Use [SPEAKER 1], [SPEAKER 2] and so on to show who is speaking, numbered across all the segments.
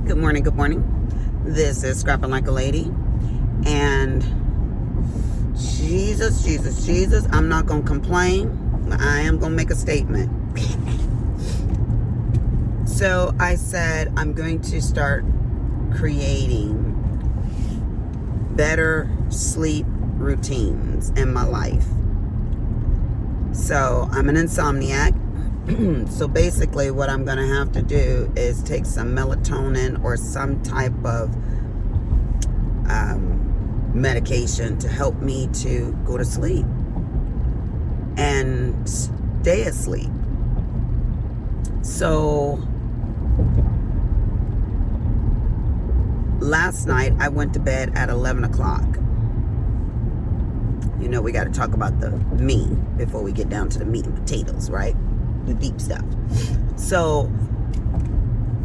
[SPEAKER 1] Good morning, good morning. This is Scrapping Like a Lady. And Jesus, I'm not going to complain. I am going to make a statement. So I said I'm going to start creating better sleep routines in my life. So I'm an insomniac. So basically what I'm going to have to do is take some melatonin or some type of medication to help me to go to sleep and stay asleep. So last night I went to bed at 11 o'clock. You know, we got to talk about the meat before we get down to the meat and potatoes, right? The deep stuff. So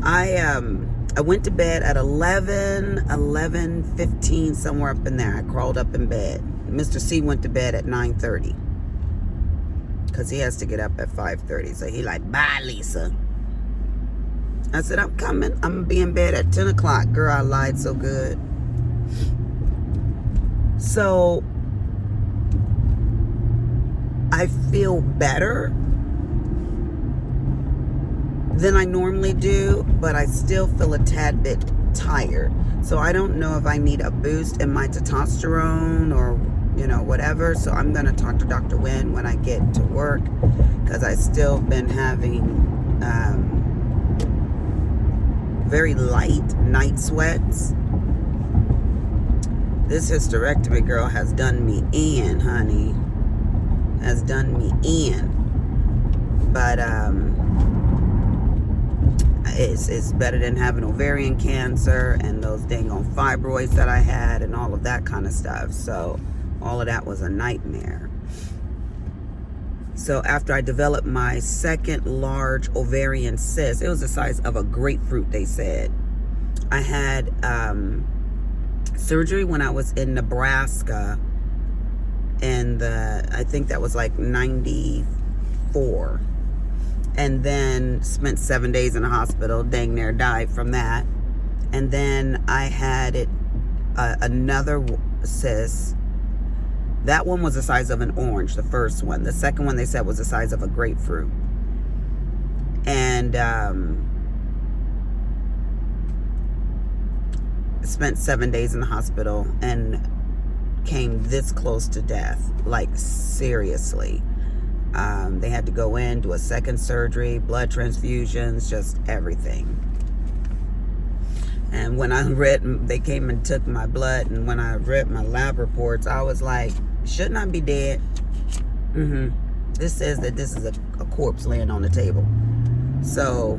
[SPEAKER 1] I went to bed at 11:15, somewhere up in there. I crawled up in bed. Mr. C went to bed at 9:30 because he has to get up at 5:30. So he like, bye, Lisa. I said, I'm coming. I'm going to be in bed at 10 o'clock. Girl, I lied so good. So I feel better than I normally do, but I still feel a tad bit tired. So I don't know if I need a boost in my testosterone or, you know, whatever. So I'm going to talk to Dr. Wynn when I get to work, because I still been having very light night sweats. This hysterectomy girl has done me in, honey. Has done me in. But it's better than having ovarian cancer and those dang on fibroids that I had and all of that kind of stuff. So all of that was a nightmare. So after I developed my second large ovarian cyst, it was the size of a grapefruit, they said. I had surgery when I was in Nebraska, and I think that was like 94. And then spent 7 days in the hospital, dang near died from that. And then I had another cyst. That one was the size of an orange, the first one. The second one they said was the size of a grapefruit. And spent 7 days in the hospital and came this close to death, like seriously. They had to go in, do a second surgery, blood transfusions, just everything. And when I read, they came and took my blood, and when I read my lab reports, I was like, shouldn't I be dead? This says that this is a corpse laying on the table. So,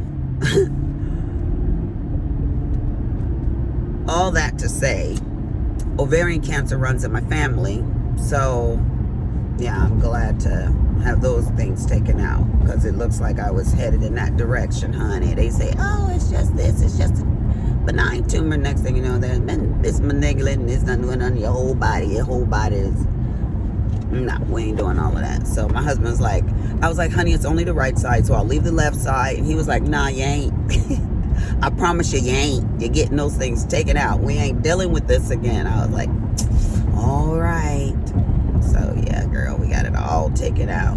[SPEAKER 1] all that to say, ovarian cancer runs in my family. So, yeah, I'm glad to have those things taken out, because it looks like I was headed in that direction, honey. They say, oh, it's just this, it's just a benign tumor. Next thing you know, it's malignant and it's not doing on your whole body. Your whole body is, no, we ain't doing all of that. So my husband's like, I was like, honey, it's only the right side, so I'll leave the left side. And he was like, nah, you ain't. I promise you, you ain't. You're getting those things taken out. We ain't dealing with this again. I was like, all right. So yeah, girl, we got it all taken out.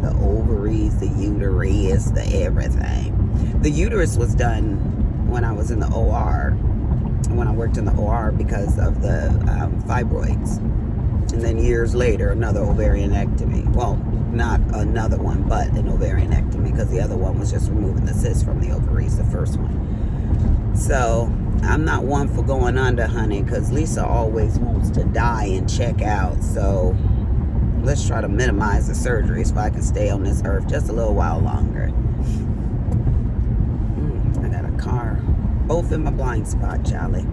[SPEAKER 1] The ovaries, the uterus, the everything. The uterus was done when I was in the OR, when I worked in the OR, because of the fibroids. And then years later, another ovarianectomy. Well, not another one, but an ovarianectomy, because the other one was just removing the cyst from the ovaries, the first one. So I'm not one for going under, honey, because Lisa always wants to die and check out. So let's try to minimize the surgeries so I can stay on this earth just a little while longer. I got a car both in my blind spot, Charlie.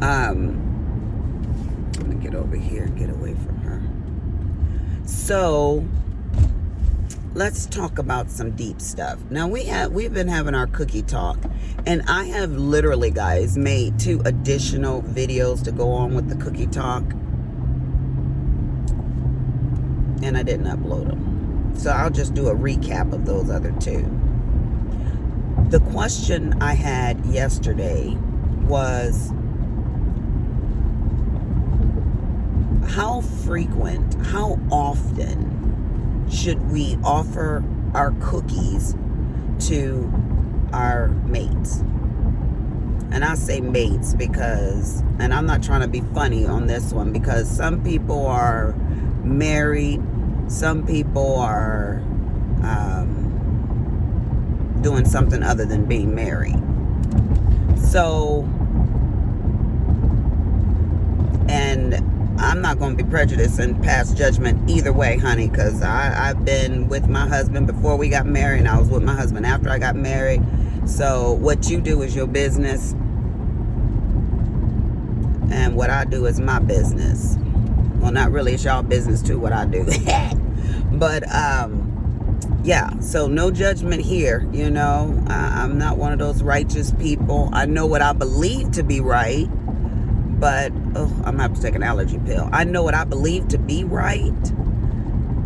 [SPEAKER 1] I'm gonna get over here and get away from her. So let's talk about some deep stuff. Now we've been having our cookie talk, and I have literally, guys, made 2 additional videos to go on with the cookie talk, and I didn't upload them. So I'll just do a recap of those other 2. The question I had yesterday was, how frequent, how often should we offer our cookies to our mates? And I say mates because, and I'm not trying to be funny on this one, because some people are married, some people are doing something other than being married. So, and I'm not going to be prejudiced and pass judgment either way, honey, because I've been with my husband before we got married, and I was with my husband after I got married. So what you do is your business, and what I do is my business. Well, not really, it's y'all business too, what I do. But yeah, so no judgment here, you know. I'm not one of those righteous people. I know what I believe to be right, but I'm gonna have to take an allergy pill. I know what I believe to be right,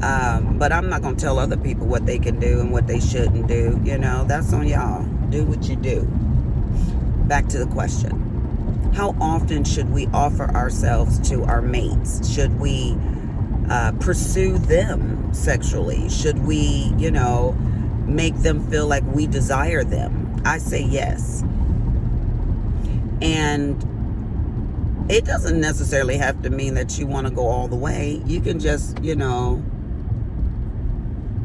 [SPEAKER 1] but I'm not gonna tell other people what they can do and what they shouldn't do. You know, that's on y'all. Do what you do. Back to the question. How often should we offer ourselves to our mates? Should we pursue them sexually? Should we, you know, make them feel like we desire them? I say yes. And it doesn't necessarily have to mean that you want to go all the way. You can just, you know,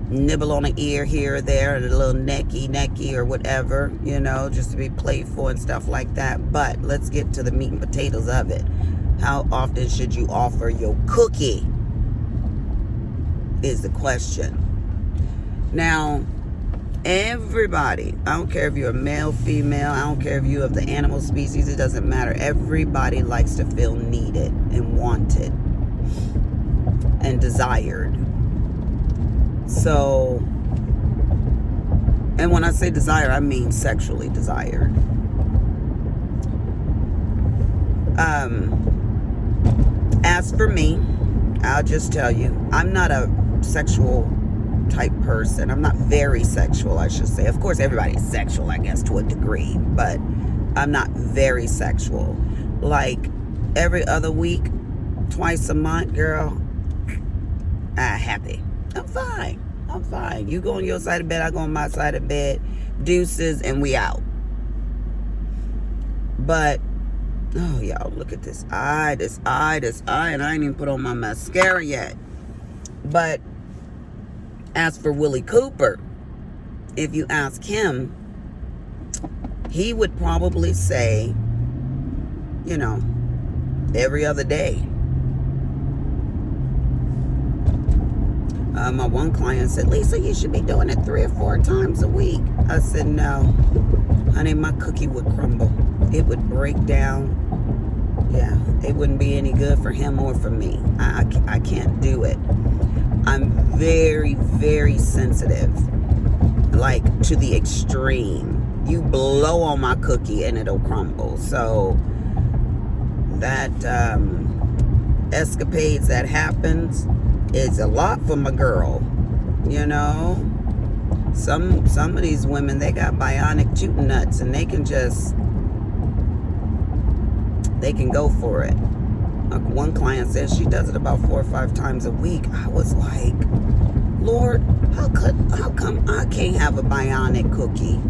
[SPEAKER 1] nibble on an ear here or there, and a little necky or whatever, you know, just to be playful and stuff like that. But let's get to the meat and potatoes of it. How often should you offer your cookie is the question. Now, everybody, I don't care if you're a male, female, I don't care if you're of the animal species, it doesn't matter. Everybody likes to feel needed and wanted and desired. So, and when I say desire, I mean sexually desired. As for me, I'll just tell you, I'm not a sexual type person. I'm not very sexual, I should say. Of course, everybody's sexual, I guess, to a degree, but I'm not very sexual. Like every other week, twice a month, girl, happy. I'm fine. You go on your side of bed, I go on my side of bed. Deuces, and we out. But, oh, y'all, look at this eye, and I ain't even put on my mascara yet. But as for Willie Cooper, if you ask him, he would probably say, you know, every other day. My one client said, Lisa, you should be doing it 3 or 4 times a week. I said, no, honey, my cookie would crumble. It would break down. Yeah, it wouldn't be any good for him or for me. I can't do it. I'm very, very sensitive, like to the extreme. You blow on my cookie and it'll crumble. So that escapades that happens is a lot for my girl. You know, some of these women, they got bionic tootin' nuts, and they can go for it. One client says she does it about 4 or 5 times a week. I was like, Lord, how come I can't have a bionic cookie?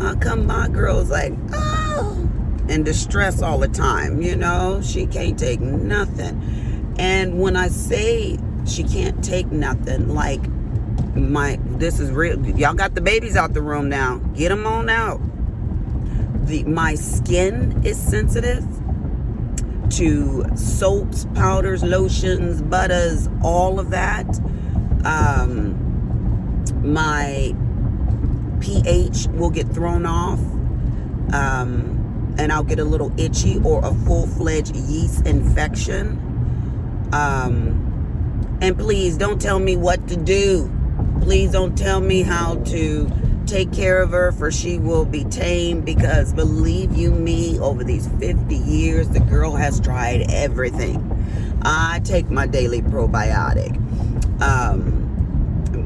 [SPEAKER 1] How come my girl's like, oh, in distress all the time? You know, she can't take nothing. And when I say she can't take nothing, like this is real. Y'all got the babies out the room now. Get them on out. My skin is sensitive to soaps, powders, lotions, butters, all of that. My pH will get thrown off, and I'll get a little itchy or a full-fledged yeast infection. And please don't tell me what to do. Please don't tell me how to take care of her, for she will be tamed, because believe you me, over these 50 years, the girl has tried everything. I take my daily probiotic.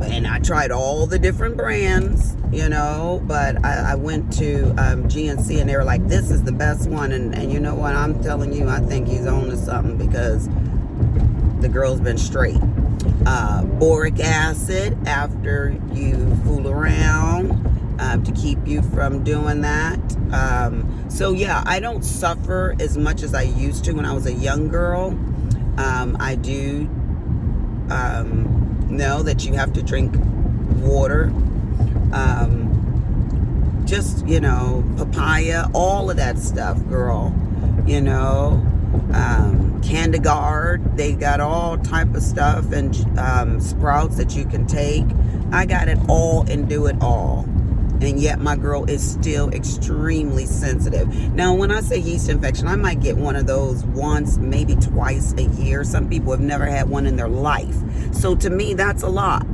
[SPEAKER 1] and I tried all the different brands, you know, but I went to GNC and they were like, this is the best one. And you know what? I'm telling you, I think he's on to something because the girl's been straight. Boric acid after you fool around to keep you from doing that. So yeah, I don't suffer as much as I used to when I was a young girl. I do know that you have to drink water. Just, you know, papaya, all of that stuff, girl. You know, Candigard, they got all type of stuff, and sprouts that you can take. I got it all and do it all. And yet my girl is still extremely sensitive. Now, when I say yeast infection, I might get one of those once, maybe twice a year. Some people have never had one in their life. So to me, that's a lot,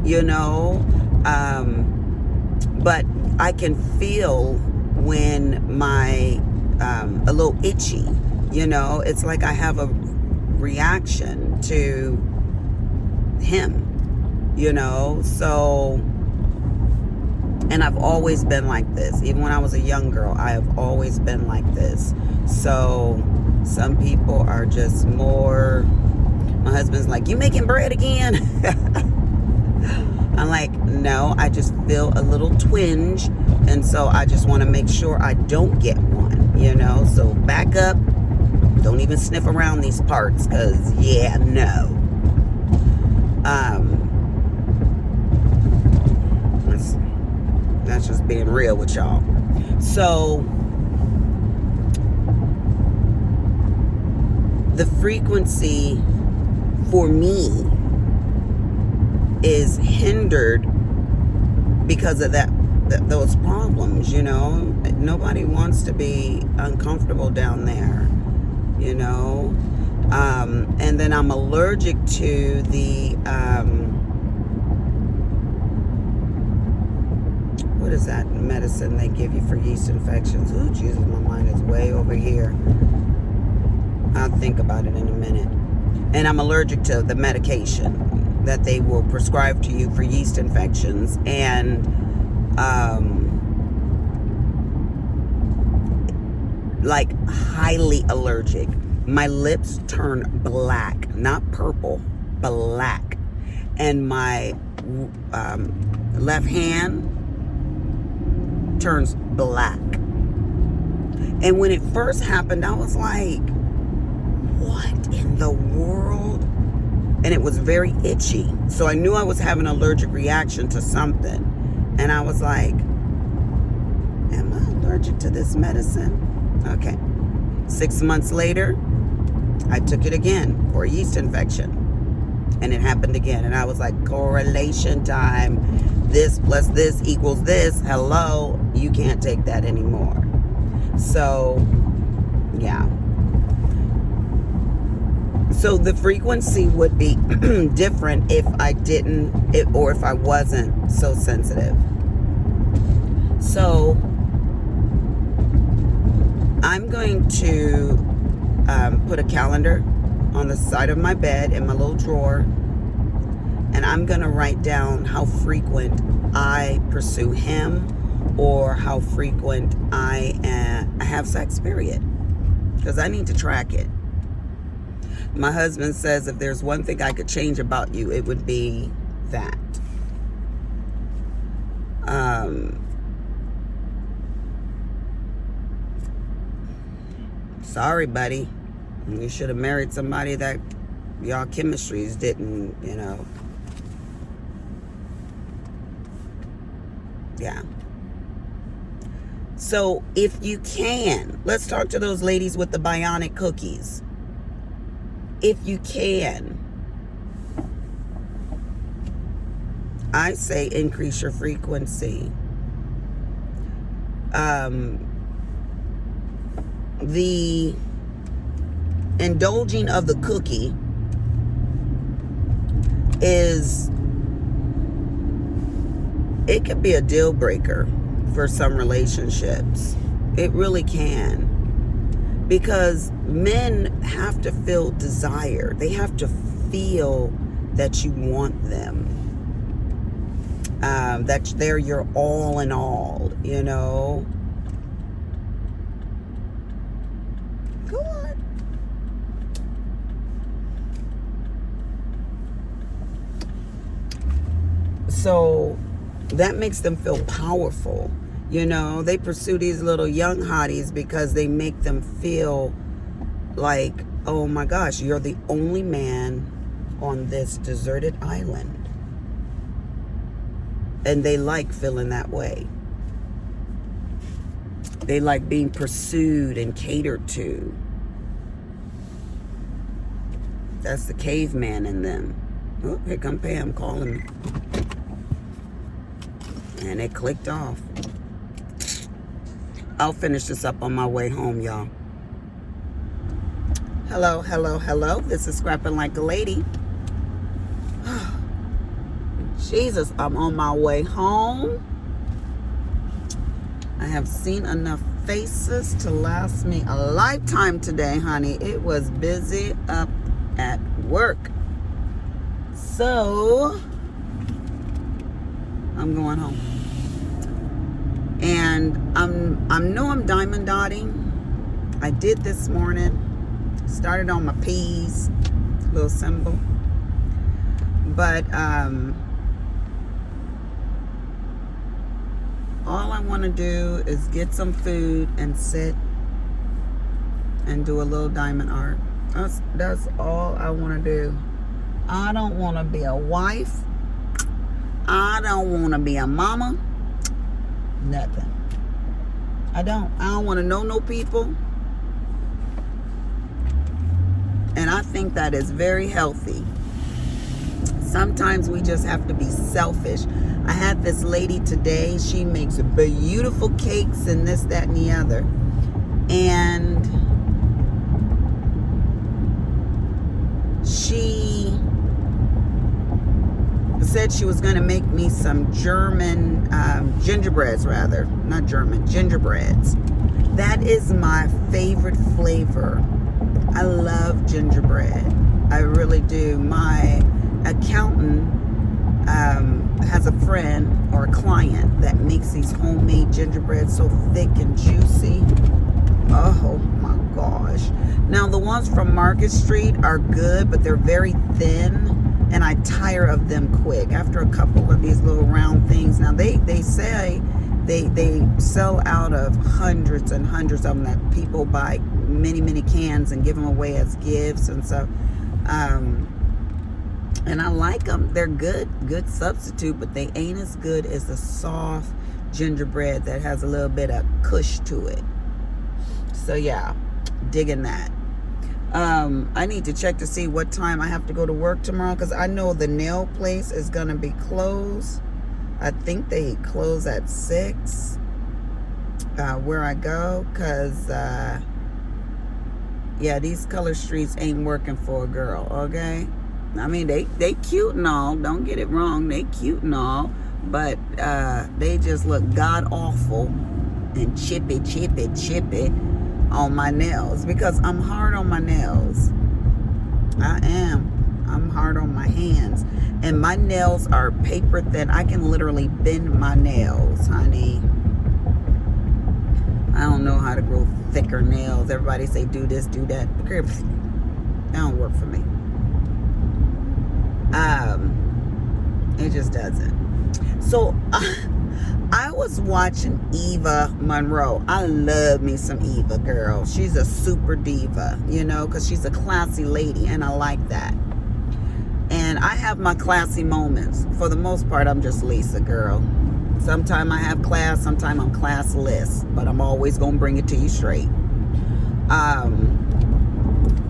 [SPEAKER 1] you know. But I can feel when my, a little itchy, you know. It's like I have a reaction to him, you know. So... and I've always been like this. Even when I was a young girl, I have always been like this. So some people are just more... my husband's like, you making bread again? I'm like, no, I just feel a little twinge. And so I just want to make sure I don't get one, you know. So back up. Don't even sniff around these parts because, yeah, no. That's just being real with y'all. So the frequency for me is hindered because of those problems, you know. Nobody wants to be uncomfortable down there, you know. And then I'm allergic to the what is that medicine they give you for yeast infections? Ooh, Jesus, my mind is way over here. I'll think about it in a minute. And I'm allergic to the medication that they will prescribe to you for yeast infections. And like highly allergic. My lips turn black, not purple, black. And my left hand turns black. And when it first happened, I was like, what in the world? And it was very itchy. So I knew I was having an allergic reaction to something. And I was like, am I allergic to this medicine? Okay. 6 months later, I took it again for a yeast infection. And it happened again. And I was like, correlation time. This plus this equals this. Hello. You can't take that anymore. So, yeah. So the frequency would be different if I didn't, or if I wasn't so sensitive. So I'm going to put a calendar on the side of my bed in my little drawer, and I'm going to write down how frequent I pursue him or how frequent I have sex, period. Because I need to track it. My husband says if there's one thing I could change about you, it would be that. Sorry, buddy. You should have married somebody that y'all chemistries didn't, you know. Yeah. So if you can, let's talk to those ladies with the bionic cookies. If you can, I say increase your frequency. The indulging of the cookie it could be a deal breaker for some relationships. It really can. Because men have to feel desire. They have to feel that you want them. that they're your all in all, you know. Go on. So that makes them feel powerful. You know, they pursue these little young hotties because they make them feel like, oh my gosh, you're the only man on this deserted island. And they like feeling that way. They like being pursued and catered to. That's the caveman in them. Oh, here come Pam calling me. And it clicked off. I'll finish this up on my way home, y'all. Hello, hello, hello. This is Scrapping Like a Lady. Jesus, I'm on my way home. I have seen enough faces to last me a lifetime today, honey. It was busy up at work. So, I'm going home. And I'm diamond dotting. I did this morning. Started on my P's, little symbol. But all I want to do is get some food and sit and do a little diamond art. That's all I want to do. I don't want to be a wife. I don't want to be a mama. Nothing. I don't want to know no people. And I think that is very healthy. Sometimes we just have to be selfish. I had this lady today. She makes beautiful cakes and this, that, and the other. And she said she was going to make me some German gingerbreads, rather. Not German, gingerbreads. That is my favorite flavor. I love gingerbread. I really do. My accountant has a friend or a client that makes these homemade gingerbreads so thick and juicy. Oh my gosh. Now the ones from Market Street are good, but they're very thin and I tire of them quick after a couple of these little round things. Now they say they sell out of hundreds and hundreds of them, that people buy many cans and give them away as gifts and stuff. And I like them. They're good substitute, but they ain't as good as the soft gingerbread that has a little bit of kush to it. So yeah, digging that. I need to check to see what time I have to go to work tomorrow, because I know the nail place is going to be closed. I think they close at 6 where I go, because yeah, these color streets ain't working for a girl, okay? I mean, they cute and all, don't get it wrong, they cute and all, but they just look god awful and chippy on my nails, because I'm hard on my nails. I'm hard on my hands, and my nails are paper thin. I can literally bend my nails, honey. I don't know how to grow thicker nails. Everybody say do this, do that. That don't work for me. It just doesn't. So I was watching Eva Monroe. I love me some Eva, girl. She's a super diva, you know, because she's a classy lady, and I like that. And I have my classy moments. For the most part, I'm just Lisa, girl. Sometimes I have class, sometimes I'm classless, but I'm always going to bring it to you straight.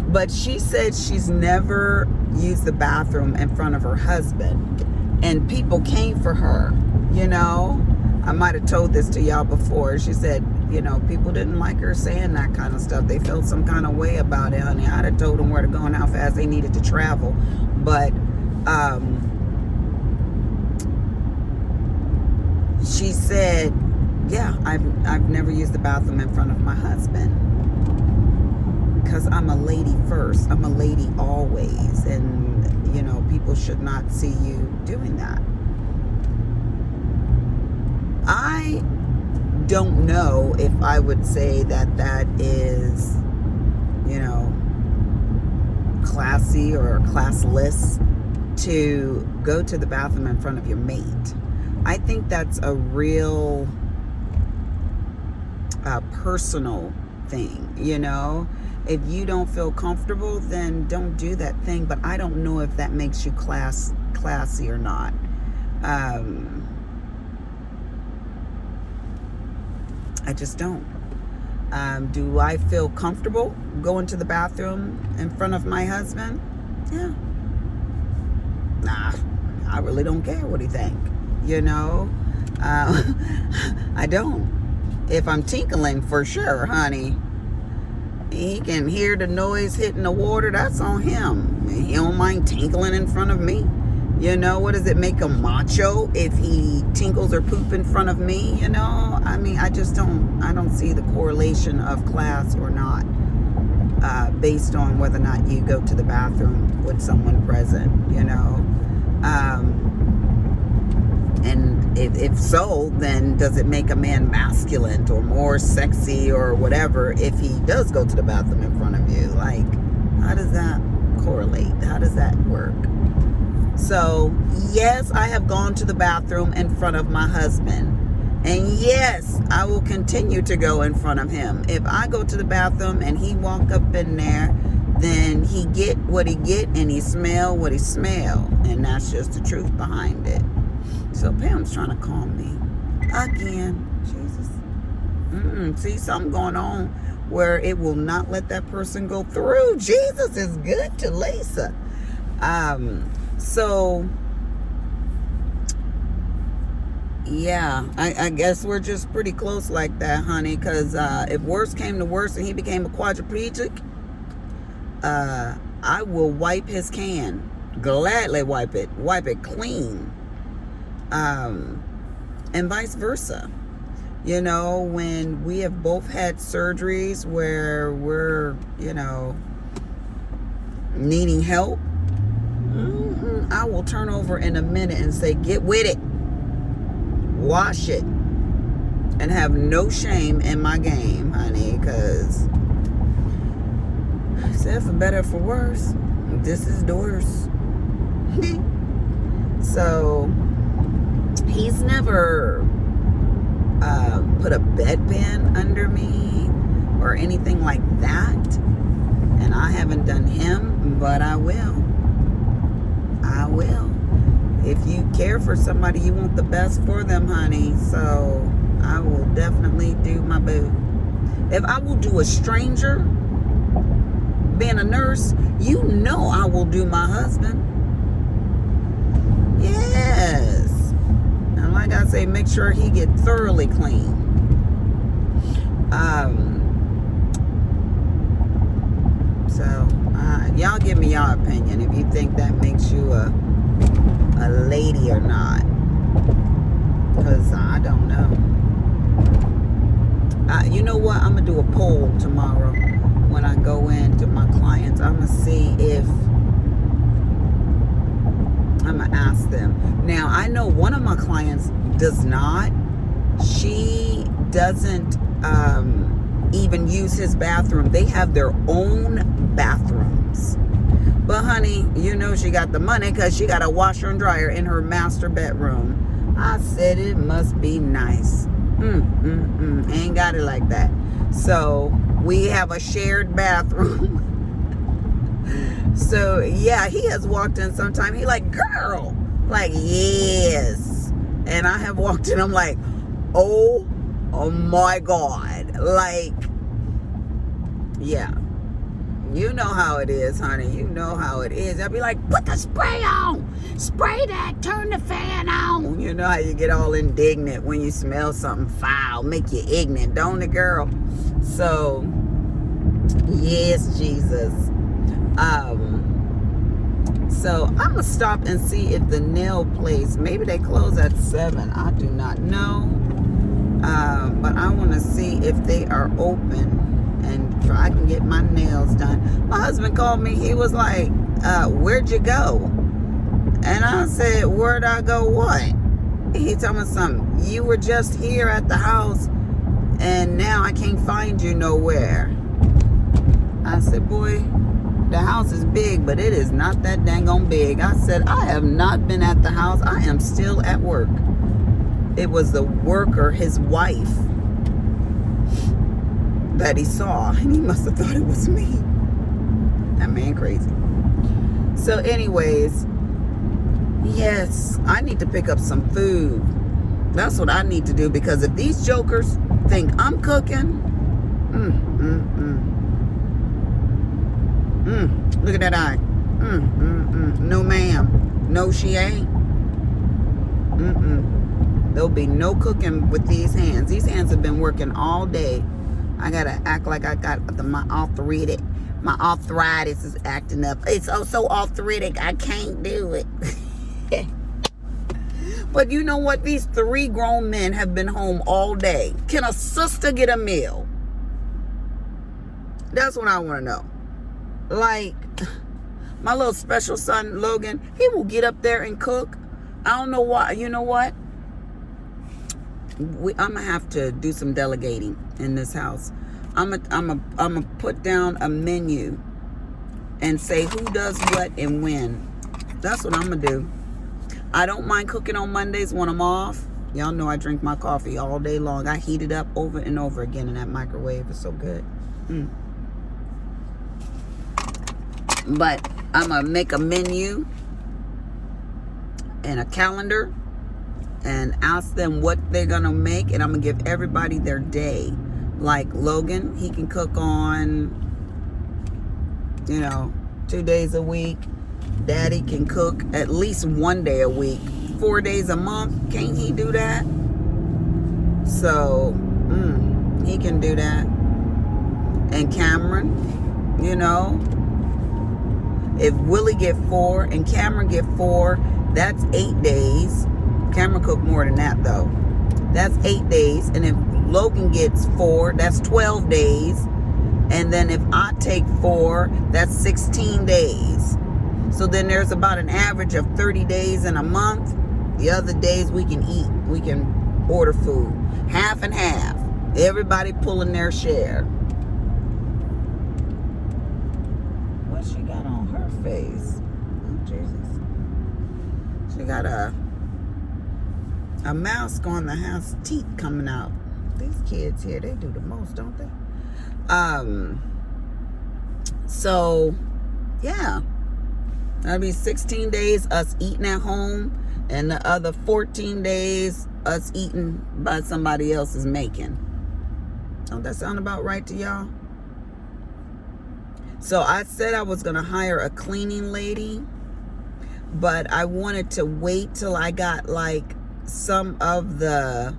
[SPEAKER 1] But she said she's never used the bathroom in front of her husband, and people came for her, you know. I might have told this to y'all before. She said, you know, people didn't like her saying that kind of stuff. They felt some kind of way about it, honey. I'd have told them where to go and how fast they needed to travel. But she said, yeah, I've never used the bathroom in front of my husband, because I'm a lady first. I'm a lady always, and you know, people should not see you doing that. I don't know if I would say that that is, you know, classy or classless to go to the bathroom in front of your mate. I think that's a real personal thing, you know. If you don't feel comfortable, then don't do that thing. But I don't know if that makes you classy or not. I just don't. Do I feel comfortable going to the bathroom in front of my husband? Yeah. Nah, I really don't care what he think, you know. I don't. If I'm tinkling, for sure, honey. He can hear the noise hitting the water. That's on him. He don't mind tinkling in front of me. You know, what does it make him macho if he tinkles or poop in front of me? You know, I mean, I don't see the correlation of class or not based on whether or not you go to the bathroom with someone present, you know. And if so, then does it make a man masculine or more sexy or whatever if he does go to the bathroom in front of you? Like, how does that correlate? How does that work? So, yes, I have gone to the bathroom in front of my husband. And yes, I will continue to go in front of him. If I go to the bathroom and he walk up in there, then he get what he get and he smell what he smell. And that's just the truth behind it. So Pam's trying to calm me again. Jesus. See, something going on where it will not let that person go through. Jesus is good to Lisa. So yeah, I guess we're just pretty close like that, honey, because if worse came to worse and he became a quadriplegic, I will wipe his can. Gladly wipe it clean. And vice versa. You know, when we have both had surgeries where we're, you know, needing help, I will turn over in a minute and say, get with it. Wash it. And have no shame in my game, honey, because I said for better or for worse, this is the worst. So he's never put a bedpan under me or anything like that. And I haven't done him, but I will. I will. If you care for somebody, you want the best for them, honey. So I will definitely do my boo. If I will do a stranger, being a nurse, you know I will do my husband. Yes. And like I say, make sure he get thoroughly clean. So y'all give me y'all opinion if you think that makes you a lady or not, because I don't know. You know what, I'm gonna do a poll tomorrow when I go in to my clients. I'm gonna see if I'm gonna ask them. Now I know one of my clients does not. She doesn't even use his bathroom. They have their own bathrooms. But honey, you know she got the money because she got a washer and dryer in her master bedroom. I said it must be nice. Ain't got it like that. So we have a shared bathroom. So yeah, he has walked in sometime. He like, girl, like, yes. And I have walked in, I'm like, oh my God. Like, yeah. You know how it is, honey. You know how it is. I'll be like, put the spray on. Spray that. Turn the fan on. You know how you get all indignant when you smell something foul. Make you ignorant, don't it, girl? So, yes, Jesus. So, I'm going to stop and see if the nail place, maybe they close at 7. I do not know. But I want to see if they are open and if I can get my nails done. My husband called me. He was like, where'd you go? And I said, where'd I go what? He told me something. You were just here at the house, and now I can't find you nowhere. I said, boy, the house is big, but it is not that dang on big. I said, I have not been at the house. I am still at work. It was the worker, his wife, that he saw, and he must have thought it was me. That man crazy. So anyways, yes, I need to pick up some food. That's what I need to do, because if these jokers think I'm cooking, look at that eye. No ma'am. No, she ain't. There'll be no cooking with these hands. These hands have been working all day. I gotta act like I got my arthritic. My arthritis is acting up. It's so arthritic, I can't do it. But you know what? These 3 grown men have been home all day. Can a sister get a meal? That's what I want to know. Like, my little special son, Logan, he will get up there and cook. I don't know why. You know what? I'm going to have to do some delegating in this house. I'm gonna put down a menu and say who does what and when. That's what I'm going to do. I don't mind cooking on Mondays when I'm off. Y'all know I drink my coffee all day long. I heat it up over and over again in that microwave. It's so good. But I'm going to make a menu and a calendar and ask them what they're going to make. And I'm going to give everybody their day. Like Logan, he can cook on, 2 days a week. Daddy can cook at least 1 day a week. 4 days a month. Can't he do that? So, he can do that. And Cameron, if Willie get 4 and Cameron get 4, that's 8 days. Cameron cooked more than that, though. That's 8 days. And if Logan gets 4, that's 12 days. And then if I take 4, that's 16 days. So then there's about an average of 30 days in a month. The other days we can eat. We can order food. Half and half. Everybody pulling their share. What she got on her face? Oh, Jesus. She got a mask on that has teeth coming out. These kids here, they do the most, don't they? So, yeah. That'll be 16 days us eating at home, and the other 14 days us eating by somebody else's making. Don't that sound about right to y'all? So I said I was going to hire a cleaning lady, but I wanted to wait till I got like some of the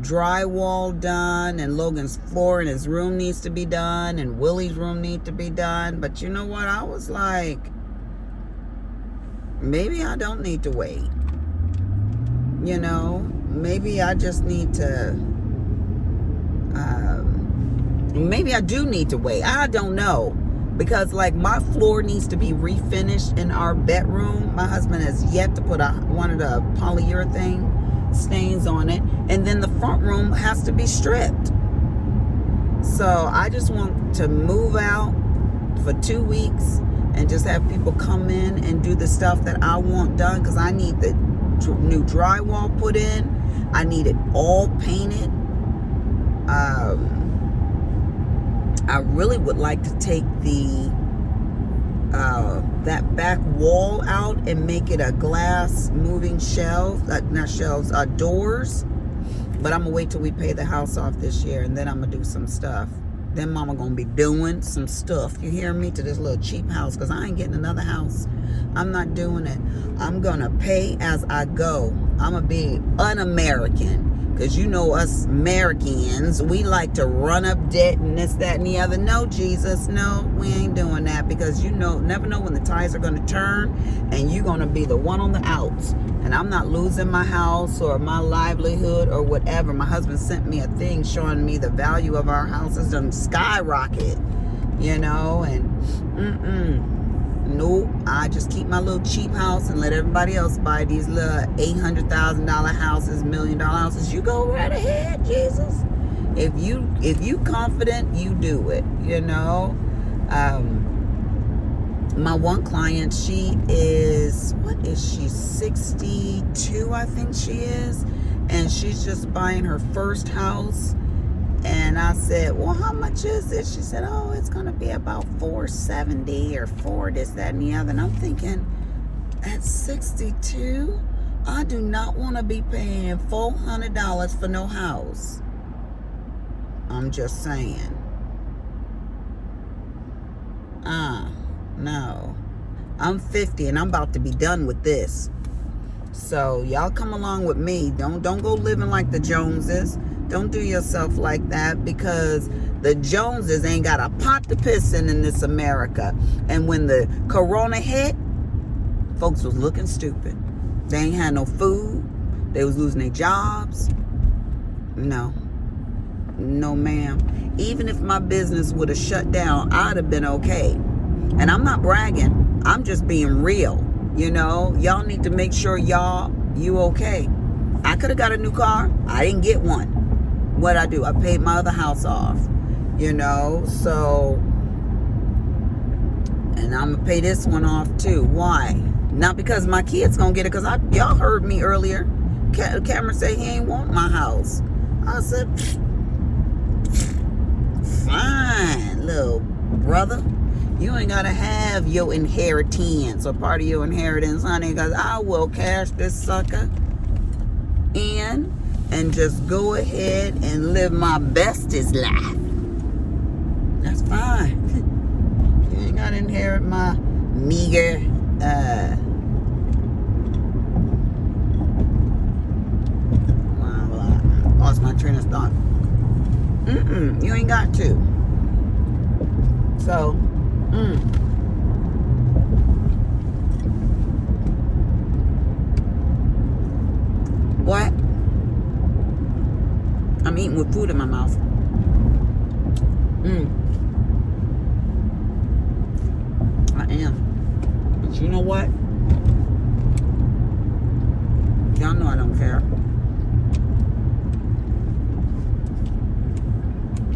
[SPEAKER 1] drywall done, and Logan's floor in his room needs to be done, and Willie's room needs to be done. But you know what? I was like, maybe I don't need to wait. Maybe I just need to, maybe I do need to wait. I don't know. Because like my floor needs to be refinished in our bedroom. My husband has yet to put one of the polyurethane stains on it, and then the front room has to be stripped. So I just want to move out for 2 weeks and just have people come in and do the stuff that I want done, because I need the new drywall put in. I need it all painted. I really would like to take that back wall out and make it a glass moving shelf, not shelves, doors. But I'm gonna wait till we pay the house off this year, and then I'm gonna do some stuff. Then mama gonna be doing some stuff, you hear me, to this little cheap house, because I ain't getting another house. I'm not doing it. I'm gonna pay as I go. I'm gonna be un-American. Because us Americans, we like to run up debt and this, that, and the other. No, Jesus, no, we ain't doing that. Because never know when the tides are going to turn, and you're going to be the one on the outs. And I'm not losing my house or my livelihood or whatever. My husband sent me a thing showing me the value of our house has done skyrocket, and Nope, I just keep my little cheap house and let everybody else buy these little $800,000 houses, $1 million houses. You go right ahead, Jesus. If you confident, you do it. You know. My one client, she is, what is she, 62, I think she is, and she's just buying her first house. And I said, well, how much is it? She said, oh, it's going to be about $470 or $4 this, that, and the other. And I'm thinking, at 62, I do not want to be paying $400 for no house. I'm just saying. No. I'm 50 and I'm about to be done with this. So y'all come along with me. Don't go living like the Joneses. Don't do yourself like that, because the Joneses ain't got a pot to piss in this America. And when the corona hit, folks was looking stupid. They ain't had no food. They was losing their jobs. No ma'am. Even if my business would have shut down, I'd have been okay. And I'm not bragging. I'm just being real. You know, y'all need to make sure you okay. I could have got a new car. I didn't get one. What'd I do? I paid my other house off. You know, so, and I'm going to pay this one off too. Why? Not because my kid's going to get it, because y'all heard me earlier. Cameron said he ain't want my house. I said, fine, little brother. You ain't got to have your inheritance or part of your inheritance, honey, because I will cash this sucker in and just go ahead and live my bestest life. That's fine. You ain't got to inherit my meager, lost my train of thought. You ain't got to. So, what? I'm eating with food in my mouth. I am. But you know what? Y'all know I don't care.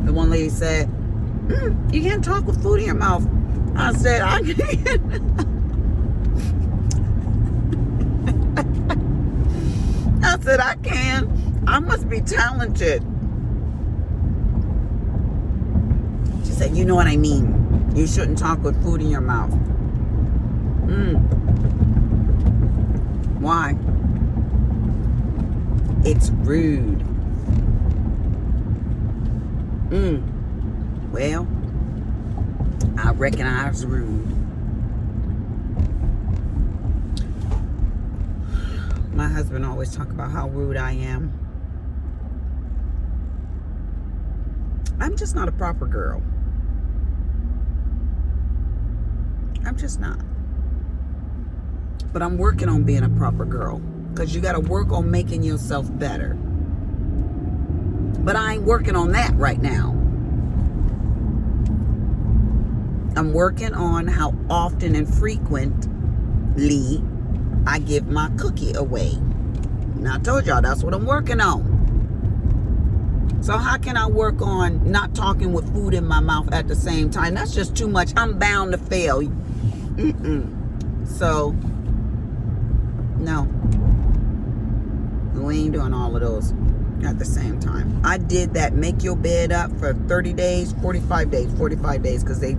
[SPEAKER 1] The one lady said, you can't talk with food in your mouth. I said, I can't. I said, I can. I must be talented. She said, you know what I mean. You shouldn't talk with food in your mouth. Why? It's rude. Well, I reckon I was rude. My husband always talk about how rude I am. I'm just not a proper girl. I'm just not. But I'm working on being a proper girl, because you got to work on making yourself better. But I ain't working on that right now. I'm working on how often and frequently I give my cookie away. Now I told y'all that's what I'm working on. So how can I work on not talking with food in my mouth at the same time? That's just too much. I'm bound to fail. So, no. We ain't doing all of those at the same time. I did that make your bed up for 30 days, 45 days, because they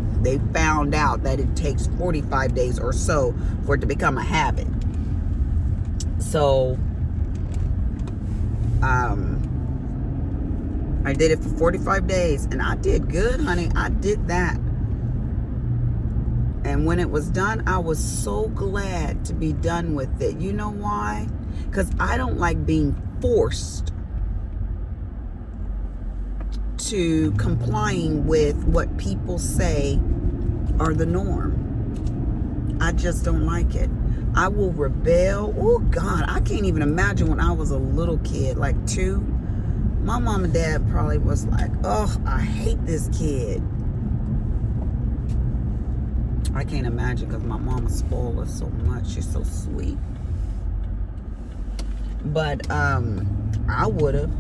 [SPEAKER 1] found out that it takes 45 days or so for it to become a habit. So, I did it for 45 days and I did good, honey. I did that. And when it was done, I was so glad to be done with it. You know why? Because I don't like being forced to complying with what people say are the norm. I just don't like it. I will rebel. Oh God, I can't even imagine when I was a little kid, like 2. My mom and dad probably was like, oh, I hate this kid. I can't imagine because my mama spoiled us so much. She's so sweet. But I would have.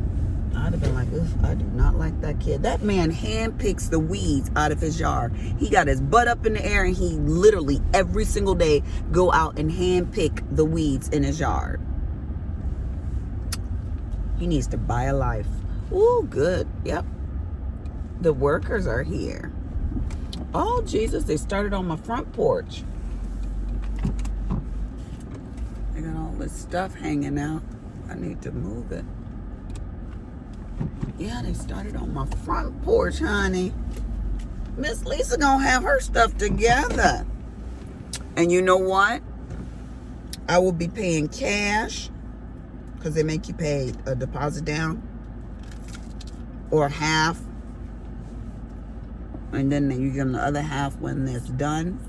[SPEAKER 1] I'd have been like, ugh, I do not like that kid. That man handpicks the weeds out of his yard. He got his butt up in the air and he literally every single day go out and handpick the weeds in his yard. He needs to buy a life. Ooh, good. Yep. The workers are here. Oh, Jesus, they started on my front porch. They got all this stuff hanging out. I need to move it. Yeah, they started on my front porch, honey. Miss Lisa gonna have her stuff together. And you know what? I will be paying cash because they make you pay a deposit down or half. And then you give them the other half when it's done.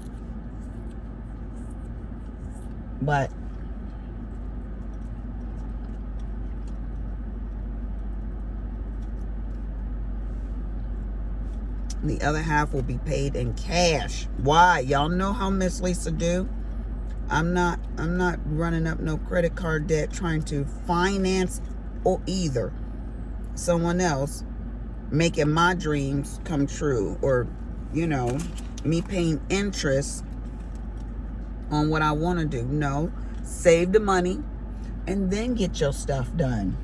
[SPEAKER 1] But the other half will be paid in cash. Why? Y'all know how Miss Lisa do. I'm not running up no credit card debt trying to finance or either someone else making my dreams come true, or me paying interest on what I want to do. No, save the money and then get your stuff done.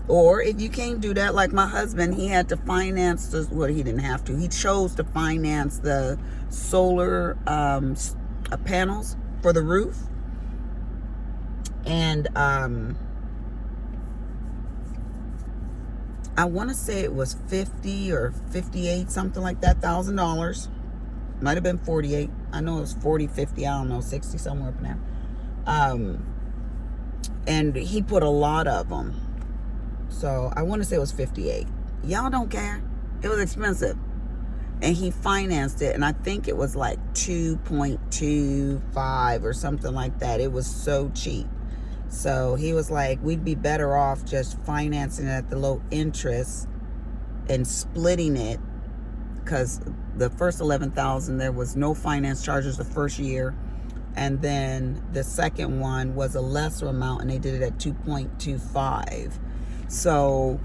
[SPEAKER 1] Or if you can't do that, like my husband, he had to finance this. Well, he didn't have to. He chose to finance the solar panels for the roof. And I want to say it was 50 or 58, something like that, $1,000. Might have been 48. I know it was 40, 50, I don't know, 60, somewhere up in there. And he put a lot of them. So I want to say it was 58. Y'all don't care. It was expensive. And he financed it. And I think it was like 2.25 or something like that. It was so cheap. So he was like, we'd be better off just financing it at the low interest and splitting it. Because the first $11,000, there was no finance charges the first year. And then the second one was a lesser amount. And they did it at 2.25. So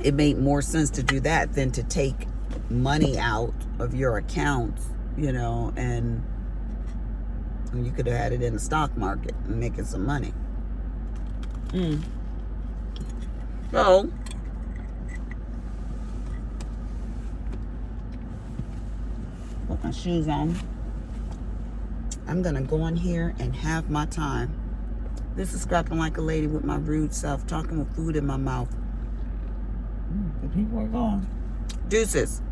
[SPEAKER 1] it made more sense to do that than to take money out of your account, and you could have had it in the stock market and making some money. So put my shoes on. I'm gonna go in here and have my time. This is Scrapping Like a Lady with my rude self, talking with food in my mouth. The people are gone. Deuces.